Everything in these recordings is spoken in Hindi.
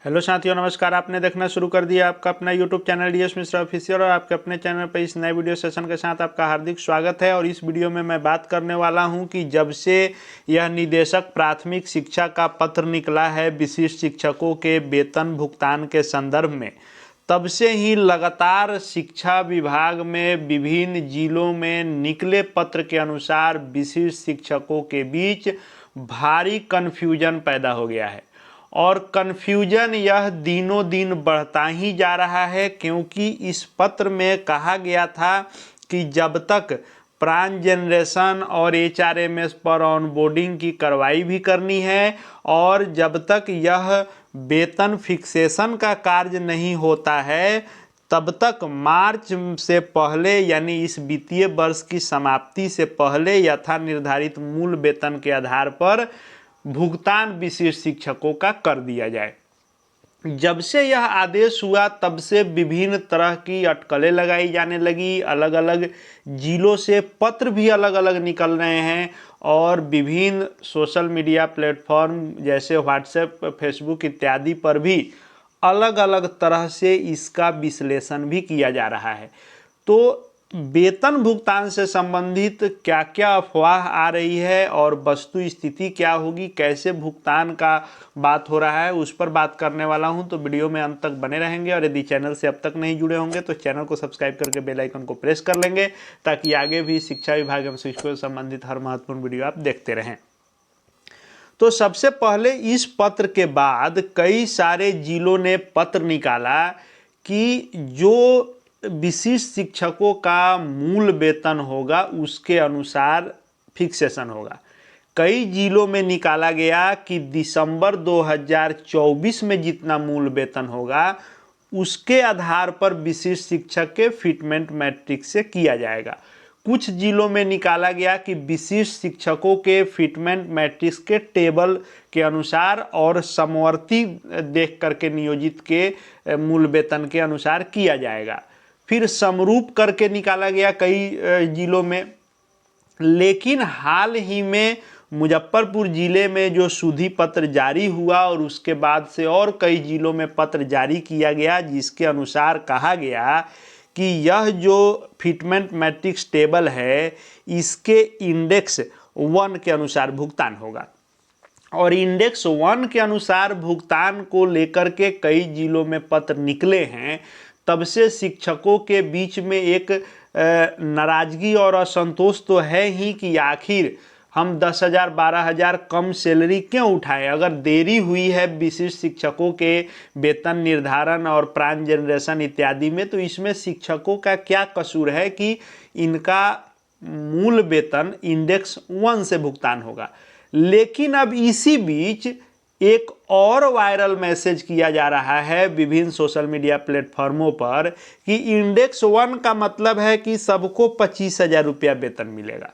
हेलो साथियों, नमस्कार। आपने देखना शुरू कर दिया आपका अपना YouTube channel DS Mishra official और आपके अपने चैनल पर इस नए वीडियो सेशन के साथ आपका हार्दिक स्वागत है। और इस वीडियो में मैं बात करने वाला हूं कि जब से यह निदेशक प्राथमिक शिक्षा का पत्र निकला है विशिष्ट शिक्षकों के वेतन भुगतान के संदर्भ में, तब से ही लगातार शिक्षा विभाग में विभिन्न जिलों में निकले पत्र के अनुसार विशिष्ट शिक्षकों के बीच भारी कन्फ्यूजन पैदा हो गया है। और कन्फ्यूजन यह दिनों दिन बढ़ता ही जा रहा है, क्योंकि इस पत्र में कहा गया था कि जब तक प्राण जनरेशन और एचआरएमएस पर ऑनबोर्डिंग की कार्रवाई भी करनी है और जब तक यह वेतन फिक्सेशन का कार्य नहीं होता है तब तक मार्च से पहले यानी इस वित्तीय वर्ष की समाप्ति से पहले यथा निर्धारित मूल वेतन के आधार पर भुगतान विशिष्ट शिक्षकों का कर दिया जाए। जब से यह आदेश हुआ तब से विभिन्न तरह की अटकलें लगाई जाने लगी। अलग अलग जिलों से पत्र भी अलग अलग निकल रहे हैं और विभिन्न सोशल मीडिया प्लेटफॉर्म जैसे व्हाट्सएप, फेसबुक इत्यादि पर भी अलग अलग तरह से इसका विश्लेषण भी किया जा रहा है। तो वेतन भुगतान से संबंधित क्या क्या अफवाह आ रही है और वस्तु स्थिति क्या होगी, कैसे भुगतान का बात हो रहा है, उस पर बात करने वाला हूं। तो वीडियो में अंत तक बने रहेंगे और यदि चैनल से अब तक नहीं जुड़े होंगे तो चैनल को सब्सक्राइब करके बेल आइकन को प्रेस कर लेंगे ताकि आगे भी शिक्षा विभाग एवं शिक्षकों से संबंधित हर महत्वपूर्ण वीडियो आप देखते रहें। तो सबसे पहले इस पत्र के बाद कई सारे जिलों ने पत्र निकाला कि जो विशिष्ट शिक्षकों का मूल वेतन होगा उसके अनुसार फिक्सेशन होगा। कई जिलों में निकाला गया कि दिसंबर 2024 में जितना मूल वेतन होगा उसके आधार पर विशिष्ट शिक्षक के फिटमेंट मैट्रिक्स से किया जाएगा। कुछ जिलों में निकाला गया कि विशिष्ट शिक्षकों के फिटमेंट मैट्रिक्स के टेबल के अनुसार और समवर्ती देख करके नियोजित के मूल वेतन के अनुसार किया जाएगा। फिर समरूप करके निकाला गया कई जिलों में। लेकिन हाल ही में मुजफ्फरपुर जिले में जो सुधि पत्र जारी हुआ और उसके बाद से और कई जिलों में पत्र जारी किया गया जिसके अनुसार कहा गया कि यह जो फिटमेंट मैट्रिक्स टेबल है इसके इंडेक्स 1 के अनुसार भुगतान होगा। और इंडेक्स 1 के अनुसार भुगतान को लेकर के कई जिलों में पत्र निकले हैं। तब से शिक्षकों के बीच में एक नाराजगी और असंतोष तो है ही कि आखिर हम 10,000 12,000 कम सैलरी क्यों उठाएं। अगर देरी हुई है विशिष्ट शिक्षकों के वेतन निर्धारण और प्राण जनरेशन इत्यादि में, तो इसमें शिक्षकों का क्या कसूर है कि इनका मूल वेतन इंडेक्स 1 से भुगतान होगा। लेकिन अब इसी बीच एक और वायरल मैसेज किया जा रहा है विभिन्न सोशल मीडिया प्लेटफॉर्मों पर कि इंडेक्स 1 का मतलब है कि सबको 25,000 रुपया वेतन मिलेगा।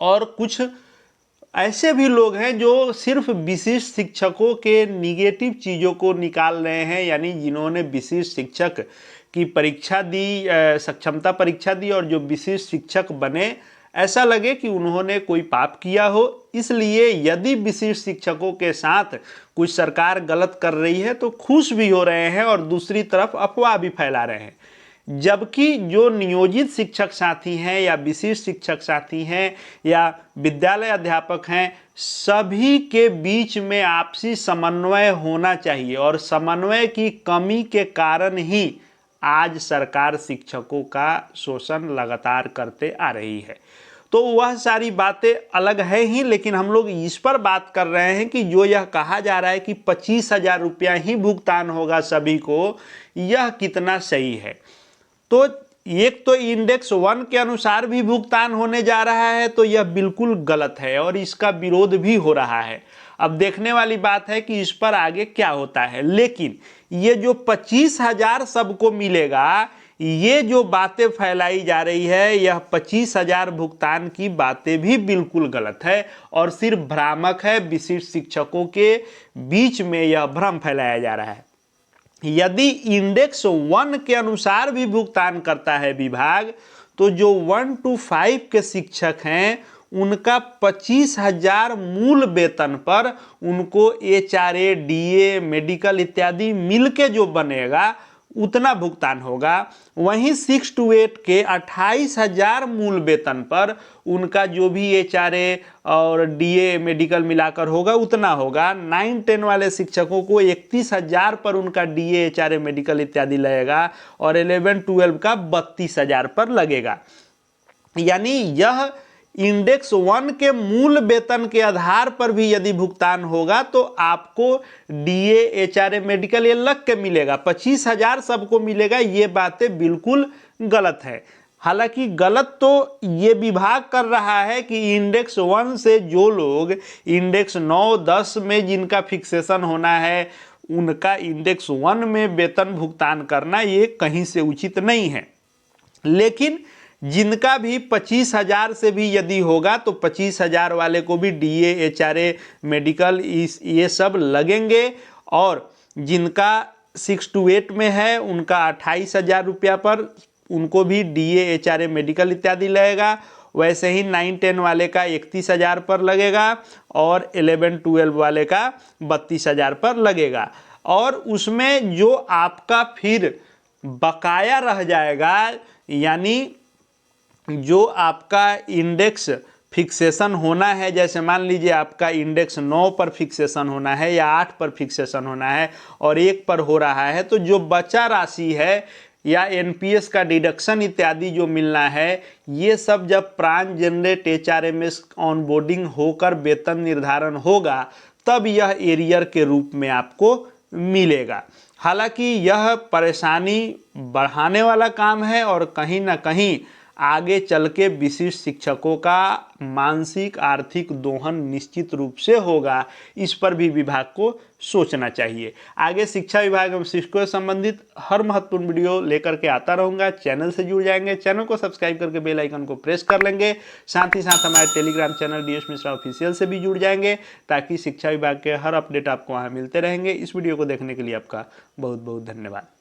और कुछ ऐसे भी लोग हैं जो सिर्फ विशिष्ट शिक्षकों के निगेटिव चीज़ों को निकाल रहे हैं, यानी जिन्होंने विशिष्ट शिक्षक की परीक्षा दी, सक्षमता परीक्षा दी और जो विशिष्ट शिक्षक बने, ऐसा लगे कि उन्होंने कोई पाप किया हो। इसलिए यदि विशिष्ट शिक्षकों के साथ कुछ सरकार गलत कर रही है तो खुश भी हो रहे हैं और दूसरी तरफ अफवाह भी फैला रहे हैं। जबकि जो नियोजित शिक्षक साथी हैं या विशिष्ट शिक्षक साथी हैं या विद्यालय अध्यापक हैं, सभी के बीच में आपसी समन्वय होना चाहिए और समन्वय की कमी के कारण ही आज सरकार शिक्षकों का शोषण लगातार करते आ रही है। तो वह सारी बातें अलग है ही, लेकिन हम लोग इस पर बात कर रहे हैं कि जो यह कहा जा रहा है कि 25,000 रुपया ही भुगतान होगा सभी को, यह कितना सही है। तो एक तो इंडेक्स 1 के अनुसार भी भुगतान होने जा रहा है, तो यह बिल्कुल गलत है और इसका विरोध भी हो रहा है। अब देखने वाली बात है कि इस पर आगे क्या होता है। लेकिन ये जो 25,000 सबको मिलेगा, ये जो बातें फैलाई जा रही है, यह 25,000 भुगतान की बातें भी बिल्कुल गलत है और सिर्फ भ्रामक है। विशिष्ट शिक्षकों के बीच में यह भ्रम फैलाया जा रहा है। यदि इंडेक्स 1 के अनुसार भी भुगतान करता है विभाग, तो जो 1 to 5 के शिक्षक हैं उनका 25,000 मूल वेतन पर उनको HRA, DA, मेडिकल इत्यादि मिलके जो बनेगा उतना भुगतान होगा। वहीं 6 to 8 के 28,000 मूल वेतन पर उनका जो भी HRA और DA मेडिकल मिलाकर होगा उतना होगा। 9-10 वाले शिक्षकों को 31,000 पर उनका DA, HRA मेडिकल इत्यादि लगेगा और 11-12 का 32,000 पर लगेगा। यानी यह इंडेक्स 1 के मूल वेतन के आधार पर भी यदि भुगतान होगा तो आपको DA, HRA मेडिकल ये लग के मिलेगा, 25,000 सबको मिलेगा। ये बातें बिल्कुल गलत है। हालांकि गलत तो ये विभाग कर रहा है कि इंडेक्स 1 से जो लोग इंडेक्स 9-10 में जिनका फिक्सेशन होना है उनका इंडेक्स 1 में वेतन भुगतान करना ये कहीं से उचित नहीं है। लेकिन जिनका भी 25,000 से भी यदि होगा तो 25,000 वाले को भी DA, HRA मेडिकल ये सब लगेंगे और जिनका 6 to 8 में है उनका 28,000 रुपया पर उनको भी DA, HRA मेडिकल इत्यादि लगेगा। वैसे ही 9-10 वाले का 31,000 पर लगेगा और 11-12 वाले का 32,000 पर लगेगा। और उसमें जो आपका फिर बकाया रह जाएगा, यानी जो आपका इंडेक्स फिक्सेशन होना है, जैसे मान लीजिए आपका इंडेक्स 9 पर फिक्सेशन होना है या 8 पर फिक्सेशन होना है और 1 पर हो रहा है, तो जो बचा राशि है या NPS का डिडक्शन इत्यादि जो मिलना है, ये सब जब प्राण जनरेट HRMS ऑनबोर्डिंग होकर वेतन निर्धारण होगा तब यह एरियर के रूप में आपको मिलेगा। हालांकि यह परेशानी बढ़ाने वाला काम है और कहीं ना कहीं आगे चल के विशिष्ट शिक्षकों का मानसिक आर्थिक दोहन निश्चित रूप से होगा। इस पर भी विभाग को सोचना चाहिए। आगे शिक्षा विभाग एवं शिक्षकों से संबंधित हर महत्वपूर्ण वीडियो लेकर के आता रहूँगा। चैनल से जुड़ जाएंगे, चैनल को सब्सक्राइब करके बेल आइकन को प्रेस कर लेंगे। साथ ही साथ हमारे Telegram channel DS Mishra official से भी जुड़ जाएंगे ताकि शिक्षा विभाग के हर अपडेट आपको वहाँ मिलते रहेंगे। इस वीडियो को देखने के लिए आपका बहुत बहुत धन्यवाद।